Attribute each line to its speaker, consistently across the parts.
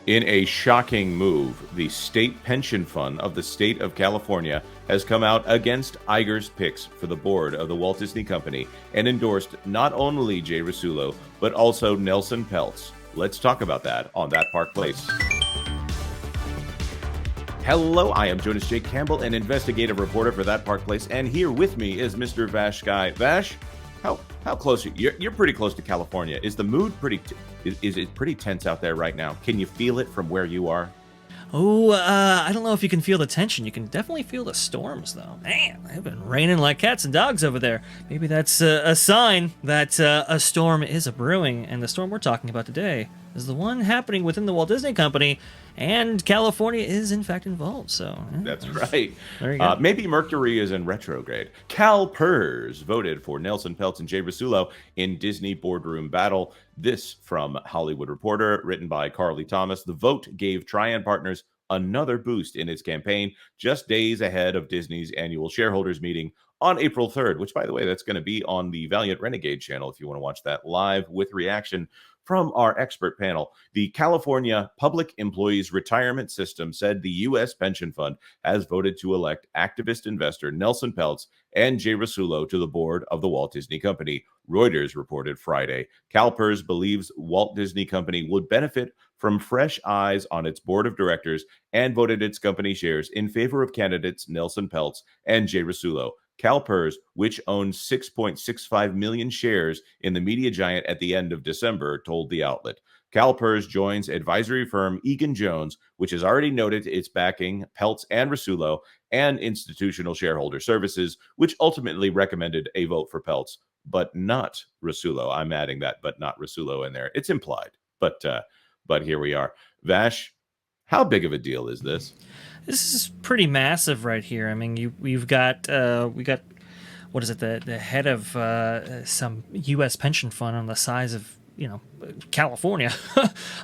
Speaker 1: In a shocking move, the state pension fund of the state of California has come out against Iger's picks for the board of the Walt Disney Company and endorsed not only Jay Rasulo, but also Nelson Peltz. Let's talk about that on That Park Place. Hello, I am Jonas J. Campbell, an investigative reporter for That Park Place, and here with me is Mr. Vash Sky. Vash, how close are you? You're pretty close to California. Is the mood pretty? Is it pretty tense out there right now? Can you feel it from where you are?
Speaker 2: Oh, I don't know if you can feel the tension. You can definitely feel the storms, though. Man, they've been raining like cats and dogs over there. Maybe that's a sign that a storm is a-brewing, and the storm we're talking about today is the one happening within the Walt Disney Company, and California is, in fact, involved, so... Yeah,
Speaker 1: that's right.
Speaker 2: There you go.
Speaker 1: Maybe Mercury is in retrograde. CalPERS voted for Nelson Peltz and Jay Rasulo in Disney boardroom battle. This from Hollywood Reporter, written by Carly Thomas. The vote gave Trian Partners another boost in its campaign, just days ahead of Disney's annual shareholders meeting on April 3rd, which, by the way, that's going to be on the Valiant Renegade channel if you want to watch that live with reaction from our expert panel. The California Public Employees Retirement System said the U.S. pension fund has voted to elect activist investor Nelson Peltz and Jay Rasulo to the board of the Walt Disney Company. Reuters reported Friday. CalPERS believes Walt Disney Company would benefit from fresh eyes on its board of directors and voted its company shares in favor of candidates Nelson Peltz and Jay Rasulo. CalPERS, which owns 6.65 million shares in the media giant at the end of December, told the outlet. CalPERS joins advisory firm Egan Jones, which has already noted its backing Peltz and Rasulo, and Institutional Shareholder Services, which ultimately recommended a vote for Peltz, but not Rasulo. I'm adding that, but not Rasulo in there. It's implied, but here we are. Vash, how big of a deal is this?
Speaker 2: This is pretty massive right here. I mean, we got what is it? The head of some U.S. pension fund on the size of California,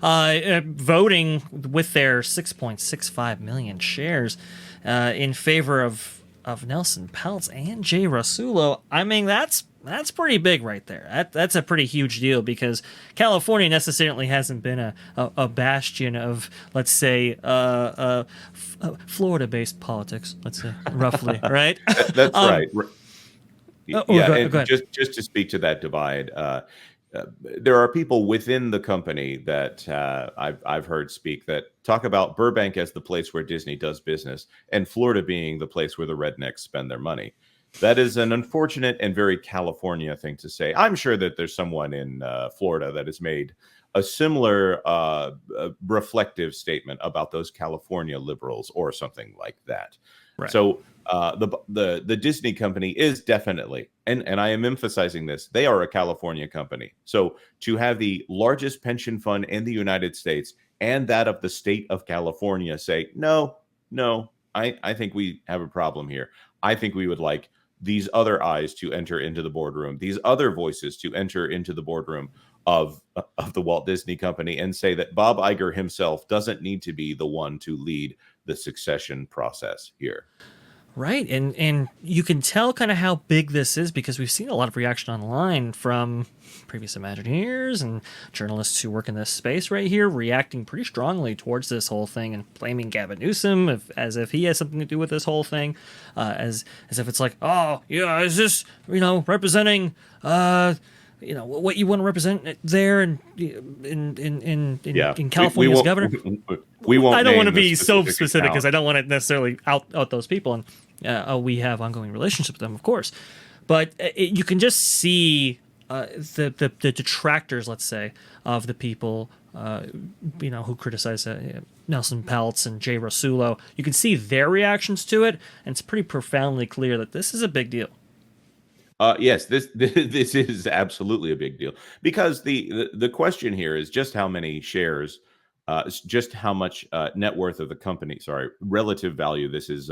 Speaker 2: voting with their 6.65 million shares in favor of Nelson Peltz and Jay Rasulo. I mean, that's pretty big right there. That's a pretty huge deal because California necessarily hasn't been a bastion of, let's say, Florida-based politics, let's say, roughly, right?
Speaker 1: That's right.
Speaker 2: Go ahead.
Speaker 1: Just to speak to that divide, there are people within the company that I've heard speak that talk about Burbank as the place where Disney does business and Florida being the place where the rednecks spend their money. That is an unfortunate and very California thing to say. I'm sure that there's someone in Florida that has made a similar reflective statement about those California liberals or something like that.
Speaker 2: Right.
Speaker 1: So the Disney company is definitely, and I am emphasizing this, they are a California company. So to have the largest pension fund in the United States and that of the state of California say, no, I think we have a problem here. I think we would like these other eyes to enter into the boardroom, these other voices to enter into the boardroom of the Walt Disney Company and say that Bob Iger himself doesn't need to be the one to lead the succession process here.
Speaker 2: Right, and you can tell kind of how big this is because we've seen a lot of reaction online from previous Imagineers and journalists who work in this space right here, reacting pretty strongly towards this whole thing and blaming Gavin Newsom as if he has something to do with this whole thing, as if it's like, oh yeah, is this representing what you want to represent there in California as governor.
Speaker 1: We won't.
Speaker 2: I don't want to be so
Speaker 1: specific
Speaker 2: specific because I don't want to necessarily out those people, and we have ongoing relationships with them, of course. But you can just see the detractors, let's say, of the people who criticize Nelson Peltz and Jay Rasulo. You can see their reactions to it, and it's pretty profoundly clear that this is a big deal.
Speaker 1: Yes, this is absolutely a big deal because the question here is just how many shares, just how much net worth of the company, relative value this is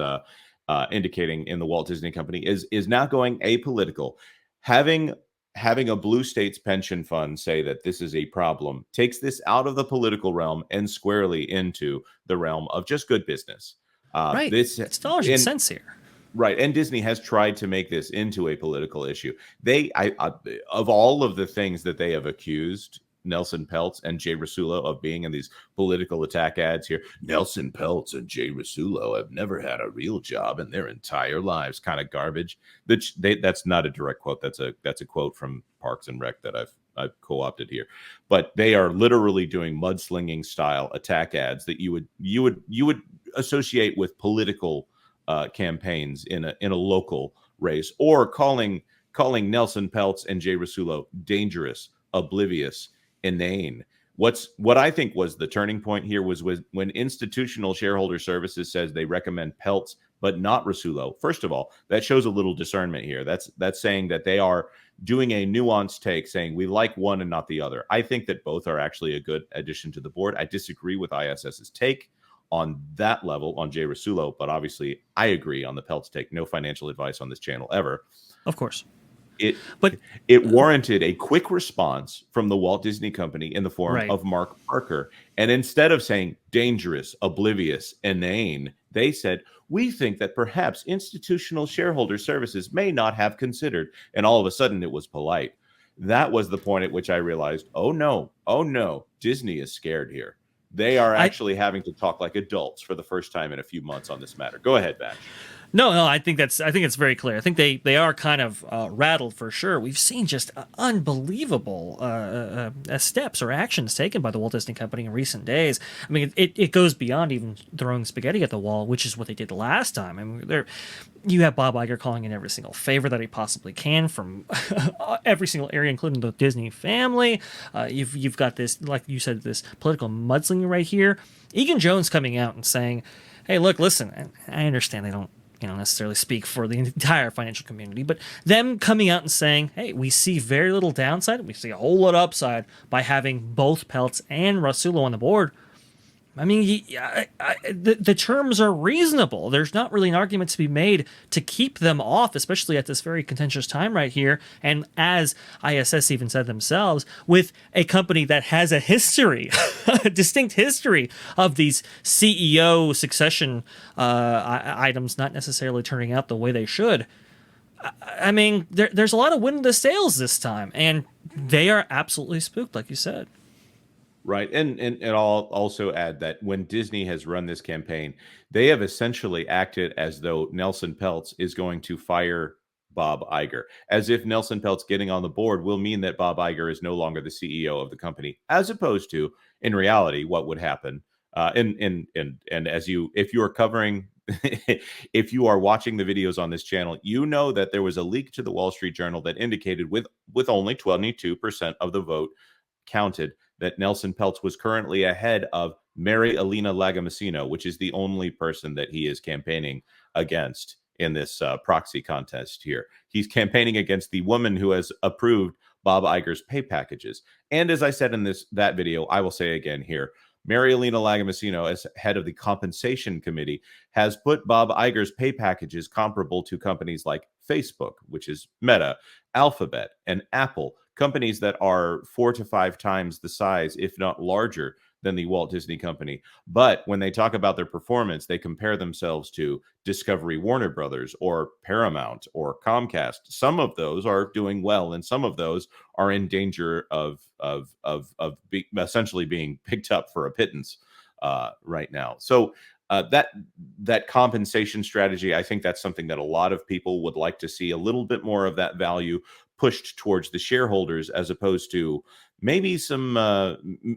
Speaker 1: indicating in the Walt Disney Company is now going apolitical. Having a blue states pension fund say that this is a problem takes this out of the political realm and squarely into the realm of just good business.
Speaker 2: Right, it's dollars and cents here.
Speaker 1: Right, and Disney has tried to make this into a political issue. Of all of the things that they have accused Nelson Peltz and Jay Rasulo of being in these political attack ads here. Nelson Peltz and Jay Rasulo have never had a real job in their entire lives. Kind of garbage. That's not a direct quote. That's a quote from Parks and Rec that I've co-opted here, but they are literally doing mudslinging style attack ads that you would associate with political campaigns in a local race, or calling Nelson Peltz and Jay Rasulo dangerous, oblivious, inane. What I think was the turning point here was when Institutional Shareholder Services says they recommend Peltz but not Rasulo. First of all, that shows a little discernment here. That's saying that they are doing a nuanced take, saying we like one and not the other. I think that both are actually a good addition to the board. I disagree with ISS's take on that level on Jay Rasulo, but obviously I agree on the Peltz take. No financial advice on this channel ever.
Speaker 2: Of course.
Speaker 1: It warranted a quick response from the Walt Disney Company in the form of Mark Parker. And instead of saying dangerous, oblivious, inane, they said, we think that perhaps Institutional Shareholder Services may not have considered. And all of a sudden it was polite. That was the point at which I realized, oh no, Disney is scared here. They are actually having to talk like adults for the first time in a few months on this matter. Go ahead, Vash.
Speaker 2: No, I think it's very clear. I think they are kind of rattled for sure. We've seen just unbelievable steps or actions taken by the Walt Disney Company in recent days. I mean, it goes beyond even throwing spaghetti at the wall, which is what they did last time. I mean, you have Bob Iger calling in every single favor that he possibly can from every single area, including the Disney family. You've got this, like you said, this political mudslinging right here. Egan Jones coming out and saying, "Hey, look, listen. I understand they don't." Necessarily speak for the entire financial community, but them coming out and saying, hey, we see very little downside, we see a whole lot of upside by having both Peltz and Rasulo on the board. I mean, the terms are reasonable. There's not really an argument to be made to keep them off, especially at this very contentious time right here. And as ISS even said themselves, with a company that has a history, a distinct history of these CEO succession items not necessarily turning out the way they should. I mean, there's a lot of wind in the sails this time, and they are absolutely spooked, like you said.
Speaker 1: Right. And I'll also add that when Disney has run this campaign, they have essentially acted as though Nelson Peltz is going to fire Bob Iger, as if Nelson Peltz getting on the board will mean that Bob Iger is no longer the CEO of the company, as opposed to, in reality, what would happen. And as if you are covering, if you are watching the videos on this channel, you know that there was a leak to the Wall Street Journal that indicated with only 22% of the vote counted, that Nelson Peltz was currently ahead of Mary Elena Lagomasino, which is the only person that he is campaigning against in this proxy contest here. He's campaigning against the woman who has approved Bob Iger's pay packages. And as I said in that video, I will say again here, Mary Elena Lagomasino, as head of the compensation committee, has put Bob Iger's pay packages comparable to companies like Facebook, which is Meta, Alphabet, and Apple, companies that are 4 to 5 times the size, if not larger, than the Walt Disney Company. But when they talk about their performance, they compare themselves to Discovery Warner Brothers or Paramount or Comcast. Some of those are doing well, and some of those are in danger of essentially being picked up for a pittance right now. So that compensation strategy, I think that's something that a lot of people would like to see, a little bit more of that value pushed towards the shareholders, as opposed to maybe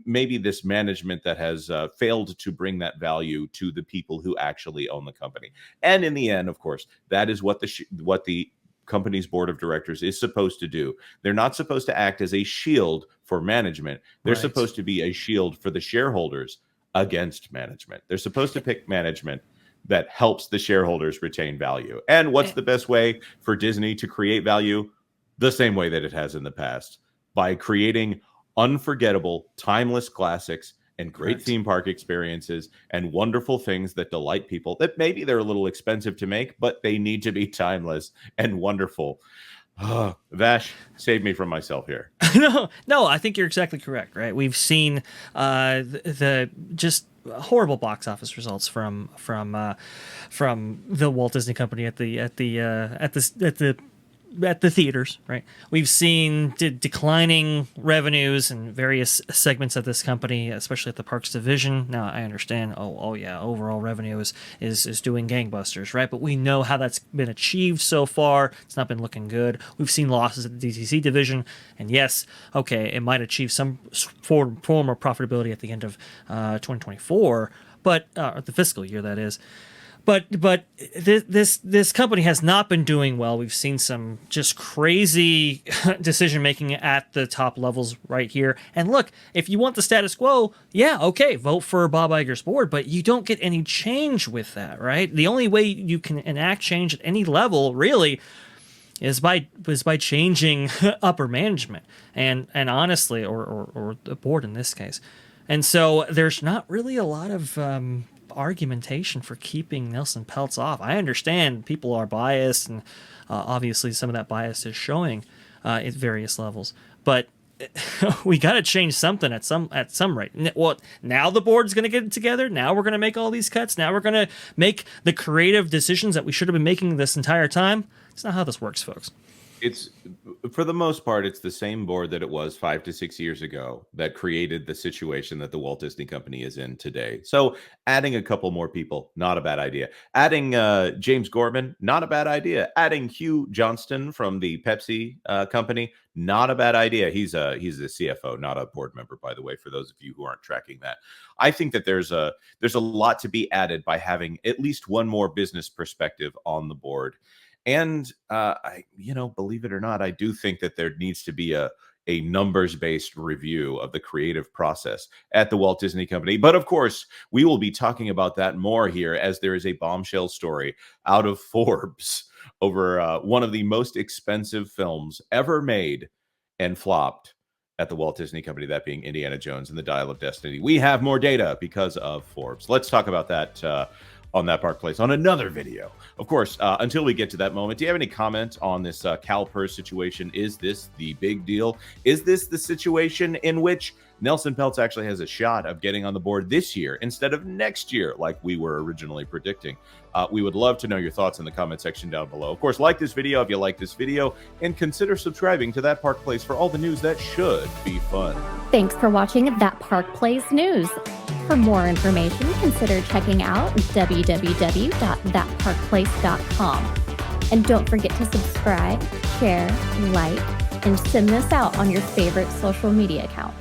Speaker 1: maybe this management that has failed to bring that value to the people who actually own the company. And in the end, of course, that is what the company's board of directors is supposed to do. They're not supposed to act as a shield for management. They're supposed to be a shield for the shareholders against management. They're supposed to pick management that helps the shareholders retain value. And what's the best way for Disney to create value? The same way that it has in the past, by creating unforgettable, timeless classics and great theme park experiences and wonderful things that delight people, that maybe they're a little expensive to make, but they need to be timeless and wonderful. Vash, save me from myself here.
Speaker 2: No, I think you're exactly correct. Right, we've seen the just horrible box office results from the Walt Disney Company at the at the theaters, right? We've seen declining revenues in various segments of this company, especially at the parks division. Now, I understand, oh yeah, overall revenue is doing gangbusters, right? But we know how that's been achieved so far. It's not been looking good. We've seen losses at the DTC division, and yes, okay, it might achieve some form of profitability at the end of 2024, but the fiscal year, that is. But this company has not been doing well. We've seen some just crazy decision making at the top levels right here. And look, if you want the status quo, yeah, okay, vote for Bob Iger's board, but you don't get any change with that, right? The only way you can enact change at any level, really, is by changing upper management and honestly, or the board in this case. And so there's not really a lot of argumentation for keeping Nelson Peltz off. I understand people are biased, and obviously some of that bias is showing at various levels. But we got to change something at some rate. Well, now the board's going to get it together. Now we're going to make all these cuts. Now we're going to make the creative decisions that we should have been making this entire time. It's not how this works, folks.
Speaker 1: It's, for the most part, it's the same board that it was 5 to 6 years ago that created the situation that the Walt Disney Company is in today. So adding a couple more people, not a bad idea. Adding James Gorman, not a bad idea. Adding Hugh Johnston from the Pepsi company, not a bad idea. He's the CFO, not a board member, by the way, for those of you who aren't tracking that. I think that there's a lot to be added by having at least one more business perspective on the board. And believe it or not, I do think that there needs to be a numbers-based review of the creative process at the Walt Disney Company. But of course, we will be talking about that more here, as there is a bombshell story out of Forbes over one of the most expensive films ever made and flopped at the Walt Disney Company, that being Indiana Jones and the Dial of Destiny. We have more data because of Forbes. Let's talk about that on That Park Place on another video. Of course, until we get to that moment, do you have any comment on this CalPERS situation? Is this the big deal? Is this the situation in which Nelson Peltz actually has a shot of getting on the board this year instead of next year, like we were originally predicting? We would love to know your thoughts in the comment section down below. Of course, like this video if you like this video, and consider subscribing to That Park Place for all the news that should be fun.
Speaker 3: Thanks for watching That Park Place News. For more information, consider checking out www.thatparkplace.com. And don't forget to subscribe, share, like, and send this out on your favorite social media accounts.